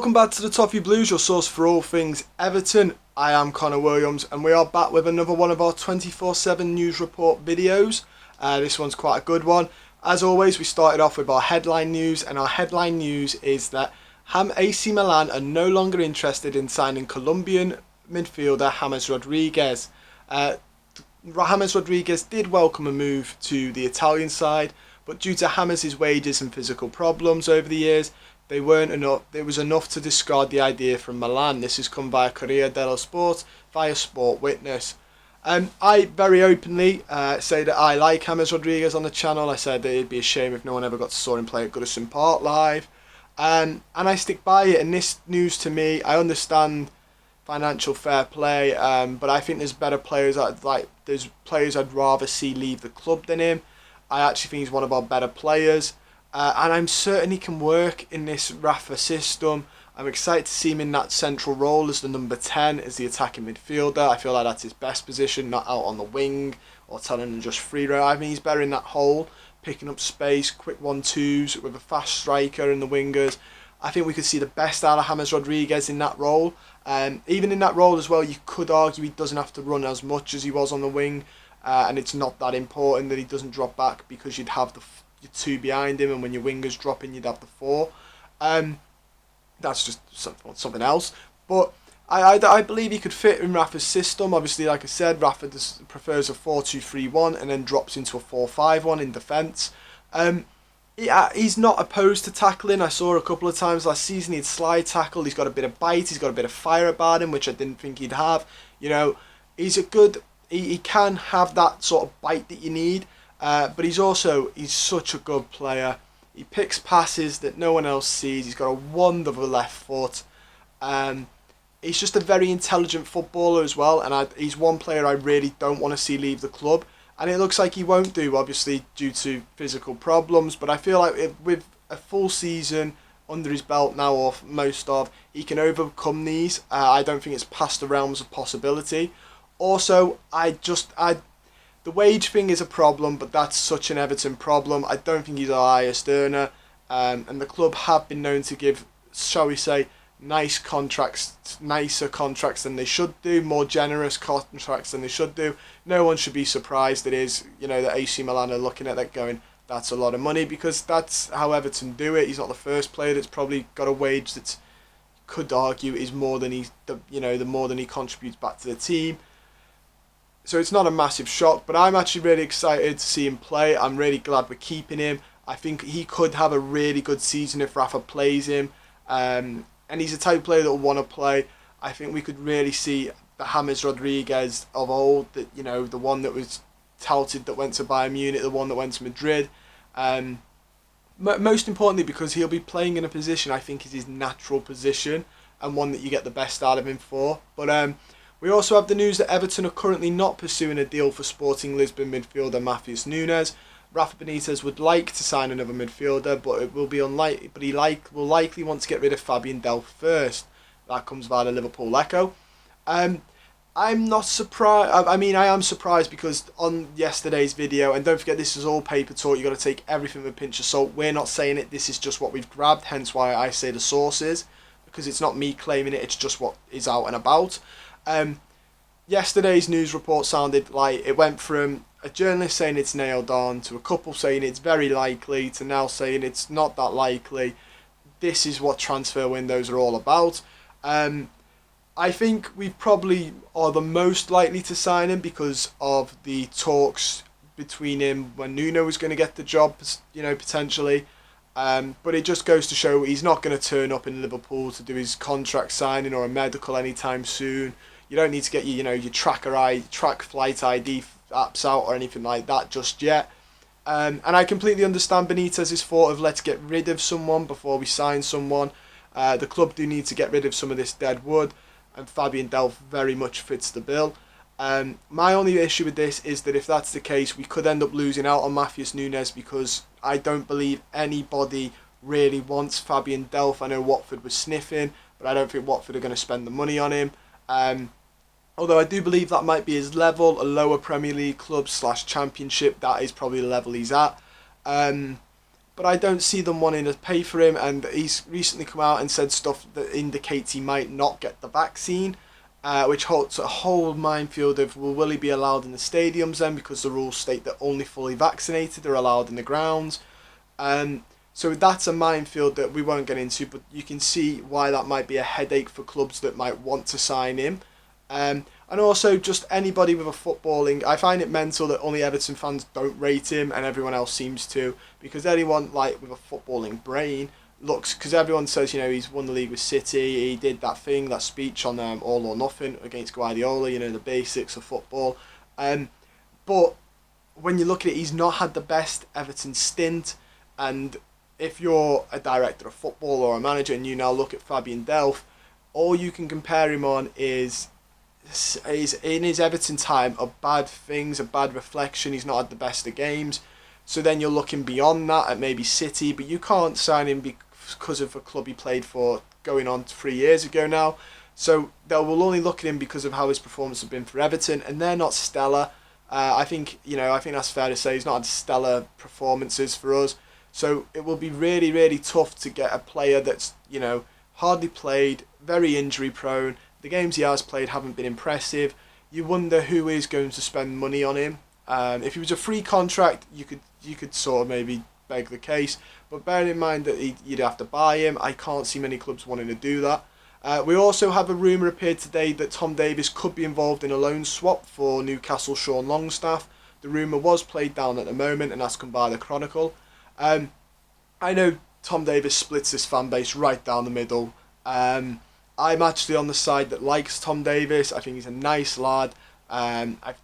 Welcome back to the Toffee Blues, your source for all things Everton. I am Connor Williams and we are back with another one of our 24/7 news report videos. This one's quite a good one. As always, we started off with our headline news, and our headline news is that AC Milan are no longer interested in signing Colombian midfielder James Rodriguez. James Rodriguez did welcome a move to the Italian side, but due to James' wages and physical problems over the years, it was enough to discard the idea from Milan. This has come via Corriere dello Sport, via Sport Witness. I very openly say that I like James Rodriguez on the channel. I said that it'd be a shame if no one ever got to saw him play at Goodison Park live. And I stick by it. And this news to me, I understand financial fair play, but I think there's better players. There's players I'd rather see leave the club than him. I actually think he's one of our better players. And I'm certain he can work in this Rafa system. I'm excited to see him in that central role as the number 10, as the attacking midfielder. I feel like that's his best position, not out on the wing or telling him just free roam. I mean, he's better in that hole, picking up space, quick 1-2s with a fast striker and the wingers. I think we could see the best out of James Rodriguez in that role. Even in that role as well, you could argue he doesn't have to run as much as he was on the wing. And it's not that important that he doesn't drop back, because you'd have your two behind him, and when your wingers drop in, you'd have the four. That's just something else. But I believe he could fit in Rafa's system. Obviously, like I said, Rafa prefers a 4-2-3-1 and then drops into a 4-5-1 in defence. He's not opposed to tackling. I saw a couple of times last season he'd slide tackle. He's got a bit of bite. He's got a bit of fire about him, which I didn't think he'd have. You know, he's a good. He can have that sort of bite that you need. But he's such a good player. He picks passes that no one else sees. He's got a wonderful left foot. He's just a very intelligent footballer as well. And he's one player I really don't want to see leave the club. And it looks like he won't do, obviously, due to physical problems. But I feel like with a full season under his belt now, or most of, he can overcome these. I don't think it's past the realms of possibility. Also, the wage thing is a problem, but that's such an Everton problem. I don't think he's our highest earner. And the club have been known to give, shall we say, nicer contracts than they should do, more generous contracts than they should do. No one should be surprised that AC Milan are looking at that going, that's a lot of money, because that's how Everton do it. He's not the first player that's probably got a wage that could argue is more than the more than he contributes back to the team. So it's not a massive shock, but I'm actually really excited to see him play. I'm really glad we're keeping him. I think he could have a really good season if Rafa plays him. And he's a type of player that will want to play. I think we could really see the James Rodriguez of old, the one that was touted that went to Bayern Munich, the one that went to Madrid. Most importantly, because he'll be playing in a position I think is his natural position, and one that you get the best out of him for. But we also have the news that Everton are currently not pursuing a deal for Sporting Lisbon midfielder Matheus Nunes. Rafa Benitez would like to sign another midfielder, but it will be unlikely. But he will likely want to get rid of Fabian Delph first. That comes via the Liverpool Echo. I'm not surprised. I am surprised because on yesterday's video, and don't forget this is all paper talk. You got to take everything with a pinch of salt. We're not saying it. This is just what we've grabbed. Hence why I say the sources, because it's not me claiming it. It's just what is out and about. Yesterday's news report sounded like it went from a journalist saying it's nailed on, to a couple saying it's very likely, to now saying it's not that likely. This is what transfer windows are all about. I think we probably are the most likely to sign him because of the talks between him when Nuno was going to get the job, potentially. But it just goes to show he's not going to turn up in Liverpool to do his contract signing or a medical anytime soon. You don't need to get your track flight ID apps out or anything like that just yet. And I completely understand Benitez's thought of let's get rid of someone before we sign someone. The club do need to get rid of some of this dead wood, and Fabian Delph very much fits the bill. My only issue with this is that if that's the case, we could end up losing out on Matheus Nunes, because I don't believe anybody really wants Fabian Delph. I know Watford was sniffing, but I don't think Watford are going to spend the money on him. Although I do believe that might be his level, a lower Premier League club / Championship, that is probably the level he's at. but I don't see them wanting to pay for him, and he's recently come out and said stuff that indicates he might not get the vaccine, which holds a whole minefield of will he be allowed in the stadiums then, because the rules state that only fully vaccinated are allowed in the grounds. So that's a minefield that we won't get into, but you can see why that might be a headache for clubs that might want to sign him. And also just anybody with a footballing, I find it mental that only Everton fans don't rate him and everyone else seems to, because anyone like with a footballing brain looks, because everyone says, he's won the league with City, he did that speech on All or Nothing against Guardiola, the basics of football. But when you look at it, he's not had the best Everton stint, and if you're a director of football or a manager and you now look at Fabian Delph, all you can compare him on is in his Everton time are bad things, a bad reflection. He's not had the best of games. So then you're looking beyond that at maybe City, but you can't sign him because of a club he played for going on 3 years ago now. So they will only look at him because of how his performance has been for Everton, and they're not stellar. I think that's fair to say. He's not had stellar performances for us. So it will be really, really tough to get a player that's, hardly played, very injury prone. The games he has played haven't been impressive. You wonder who is going to spend money on him. If he was a free contract, you could sort of maybe beg the case. But bearing in mind that you'd have to buy him, I can't see many clubs wanting to do that. We also have a rumour appeared today that Tom Davies could be involved in a loan swap for Newcastle Sean Longstaff. The rumour was played down at the moment, and that's come by the Chronicle. I know Tom Davies splits his fan base right down the middle. I'm actually on the side that likes Tom Davies. I think he's a nice lad.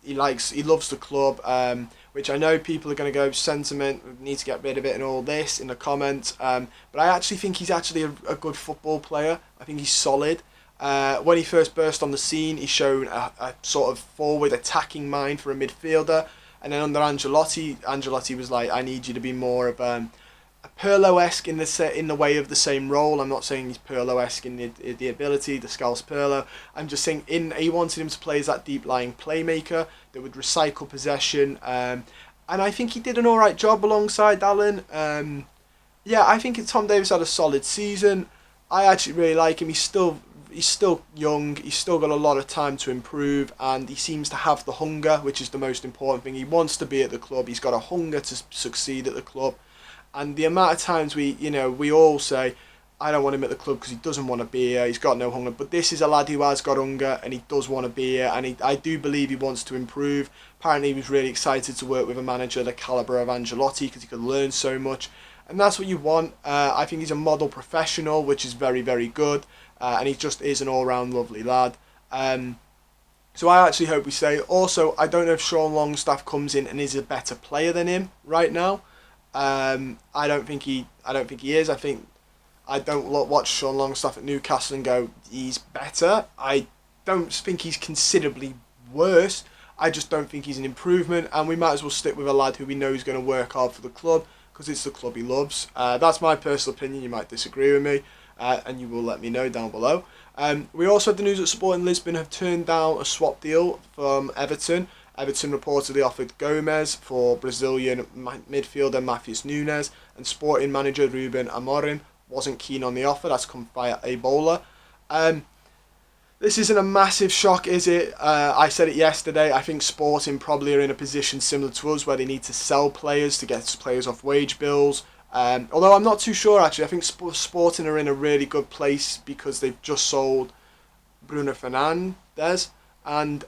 He loves the club, which I know people are going to go sentiment, we need to get rid of it and all this in the comments. But I actually think he's actually a good football player. I think he's solid. When he first burst on the scene, he's shown a sort of forward attacking mind for a midfielder. And then under Angelotti was like, I need you to be more of a Pirlo-esque in the way of the same role. I'm not saying he's Pirlo-esque in the ability, the Scouse Pirlo. I'm just saying he wanted him to play as that deep-lying playmaker that would recycle possession. And I think he did an alright job alongside Alan. I think Tom Davies had a solid season. I actually really like him. He's still young, he's still got a lot of time to improve, and he seems to have the hunger, which is the most important thing. He wants to be at the club, he's got a hunger to succeed at the club. And the amount of times we all say, I don't want him at the club because he doesn't want to be here, he's got no hunger. But this is a lad who has got hunger and he does want to be here, and I do believe he wants to improve. Apparently he was really excited to work with a manager the calibre of Angelotti because he could learn so much. And that's what you want. I think he's a model professional, which is very, very good. And he just is an all-round lovely lad. So I actually hope we stay. Also, I don't know if Sean Longstaff comes in and is a better player than him right now. I don't think he is. I don't watch Sean Longstaff at Newcastle and go, he's better. I don't think he's considerably worse. I just don't think he's an improvement, and we might as well stick with a lad who we know is going to work hard for the club because it's the club he loves. That's my personal opinion. You might disagree with me, and you will let me know down below. We also had the news that Sporting Lisbon have turned down a swap deal from Everton. Everton reportedly offered Gomez for Brazilian midfielder Matheus Nunes, and Sporting manager Ruben Amorim wasn't keen on the offer. That's come via Ebola. This isn't a massive shock, is it? I said it yesterday. I think Sporting probably are in a position similar to us where they need to sell players to get players off wage bills. Although I'm not too sure, actually. I think Sporting are in a really good place because they've just sold Bruno Fernandes, and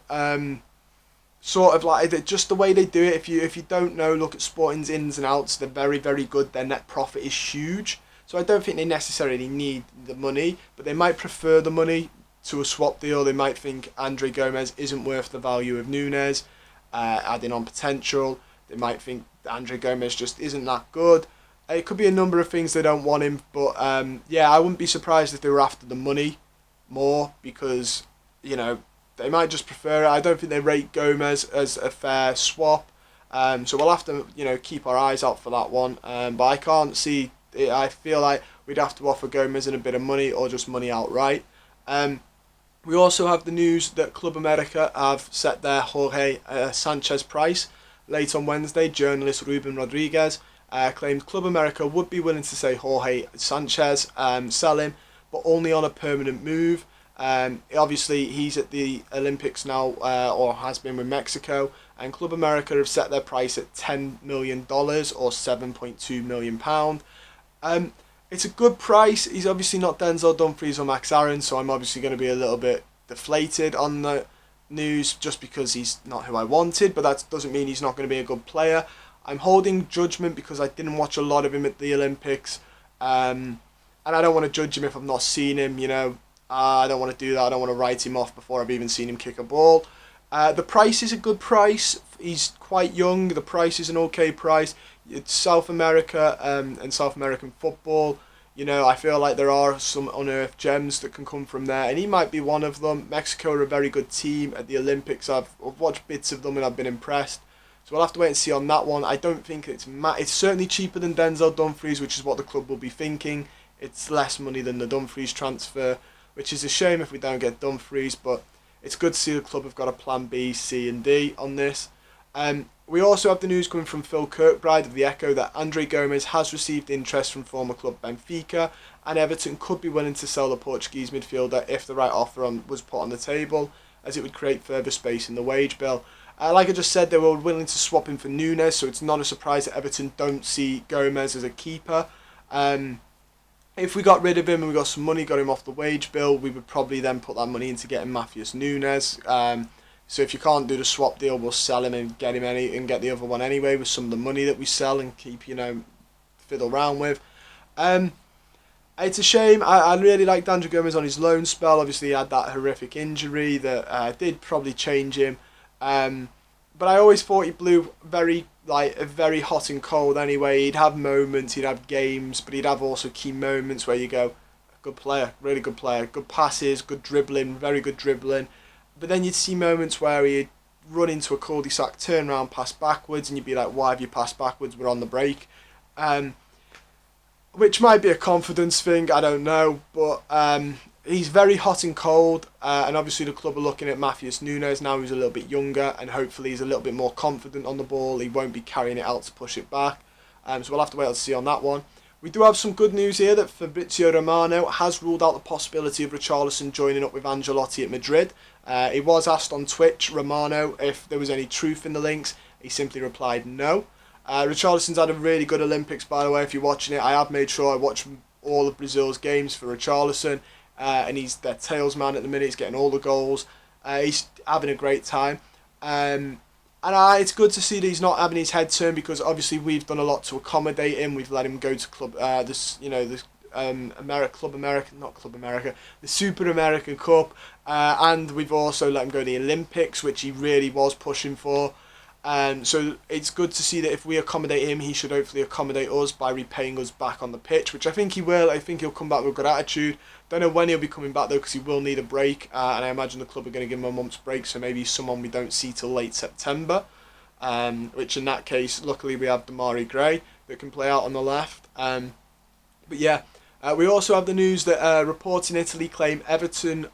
sort of like just the way they do it. If you don't know, look at Sporting's ins and outs. They're very, very good. Their net profit is huge, so I don't think they necessarily need the money, but they might prefer the money to a swap deal. They might think Andre Gomez isn't worth the value of Nunes, adding on potential. They might think Andre Gomez just isn't that good. It could be a number of things they don't want him, but I wouldn't be surprised if they were after the money more, because they might just prefer it. I don't think they rate Gomez as a fair swap, so we'll have to keep our eyes out for that one. But I can't see it. I feel like we'd have to offer Gomez in a bit of money or just money outright. We also have the news that Club America have set their Jorge Sanchez price late on Wednesday. Journalist Ruben Rodriguez claimed Club America would be willing to say Jorge Sanchez, sell him, but only on a permanent move. Obviously, he's at the Olympics now, or has been with Mexico, and Club America have set their price at $10 million or £7.2 million. It's a good price. He's obviously not Denzel Dumfries or Max Aaron, so I'm obviously going to be a little bit deflated on the news just because he's not who I wanted, but that doesn't mean he's not going to be a good player. I'm holding judgment because I didn't watch a lot of him at the Olympics, and I don't want to judge him if I've not seen him, I don't want to do that. I don't want to write him off before I've even seen him kick a ball. The price is a good price. He's quite young. The price is an okay price. It's South America and South American football. I feel like there are some unearthed gems that can come from there, and he might be one of them. Mexico are a very good team at the Olympics. I've watched bits of them and I've been impressed. So we'll have to wait and see on that one. I don't think it's certainly cheaper than Denzel Dumfries, which is what the club will be thinking. It's less money than the Dumfries transfer, which is a shame if we don't get Dumfries, but it's good to see the club have got a plan B, C and D on this. We also have the news coming from Phil Kirkbride of the Echo that Andre Gomes has received interest from former club Benfica, and Everton could be willing to sell the Portuguese midfielder if the right offer was put on the table, as it would create further space in the wage bill. Like I just said, they were willing to swap him for Nunes, so it's not a surprise that Everton don't see Gomes as a keeper. If we got rid of him and we got some money, got him off the wage bill, we would probably then put that money into getting Matheus Nunes. So if you can't do the swap deal, we'll sell him and get him and get the other one anyway with some of the money that we sell and keep, fiddle around with. It's a shame. I really liked Andre Gomes on his loan spell. Obviously, he had that horrific injury that did probably change him. But I always thought he blew very hot and cold anyway. He'd have moments, he'd have games, but he'd have also key moments where you go, good player, really good player, good passes, good dribbling, very good dribbling. But then you'd see moments where he'd run into a cul-de-sac, turn around, pass backwards, and you'd be like, why have you passed backwards? We're on the break. Which might be a confidence thing, I don't know, but he's very hot and cold, and obviously the club are looking at Matheus Nunes now, who's a little bit younger, and hopefully he's a little bit more confident on the ball. He won't be carrying it out to push it back, so we'll have to wait and see on that one. We do have some good news here that Favicio Romano has ruled out the possibility of Richarlison joining up with Angelotti at Madrid. He was asked on Twitch, Romano, if there was any truth in the links. He simply replied no. Richarlison's had a really good Olympics, by the way. If you're watching it, I have made sure I watch all of Brazil's games for Richarlison. And he's their tailsman at the minute. He's getting all the goals. He's having a great time. It's good to see that he's not having his head turned, because obviously we've done a lot to accommodate him. We've let him go to the Super American Cup, and we've also let him go to the Olympics, which he really was pushing for. So it's good to see that if we accommodate him, he should hopefully accommodate us by repaying us back on the pitch, which I think he will. I think he'll come back with a good attitude. Don't know when he'll be coming back though, because he will need a break, and I imagine the club are going to give him a month's break, so maybe someone we don't see till late September, which in that case, luckily we have Damari Gray that can play out on the left. But yeah, we also have the news that reports in Italy claim Everton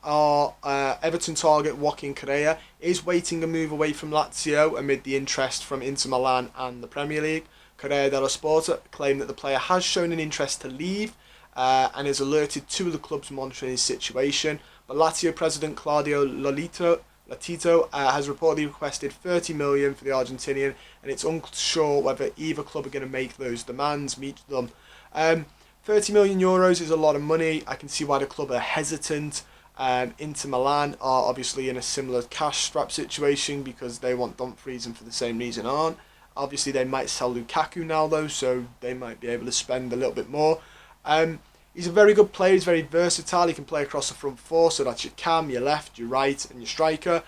target Joaquin Correa is waiting a move away from Lazio amid the interest from Inter Milan and the Premier League. Correa dello Sport claim that the player has shown an interest to leave, and has alerted two of the clubs monitoring his situation. But Lazio president Claudio Latito has reportedly requested 30 million for the Argentinian, and it's unsure whether either club are going to make those demands, meet them. 30 million euros is a lot of money. I can see why the club are hesitant. Inter Milan are obviously in a similar cash strap situation because they want Dumfries and for the same reason aren't. Obviously they might sell Lukaku now though, so they might be able to spend a little bit more. He's a very good player, he's very versatile, he can play across the front four, so that's your cam, your left, your right and your striker.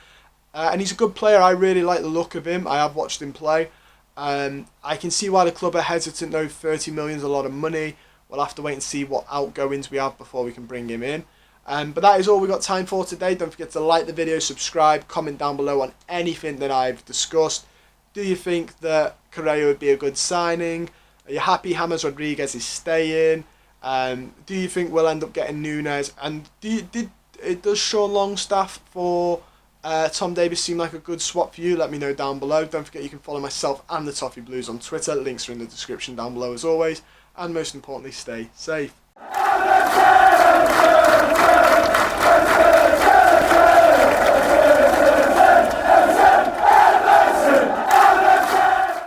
And he's a good player, I really like the look of him, I have watched him play. I can see why the club are hesitant though. 30 million is a lot of money. We'll have to wait and see what outgoings we have before we can bring him in. But that is all we've got time for today. Don't forget to like the video, subscribe, comment down below on anything that I've discussed. Do you think that Correa would be a good signing? Are you happy James Rodriguez is staying? Do you think we'll end up getting Nunes? And does Sean Longstaff for Tom Davies seemed like a good swap for you. Let me know down below. Don't forget you can follow myself and the Toffee Blues on Twitter. Links are in the description down below as always. And most importantly, stay safe.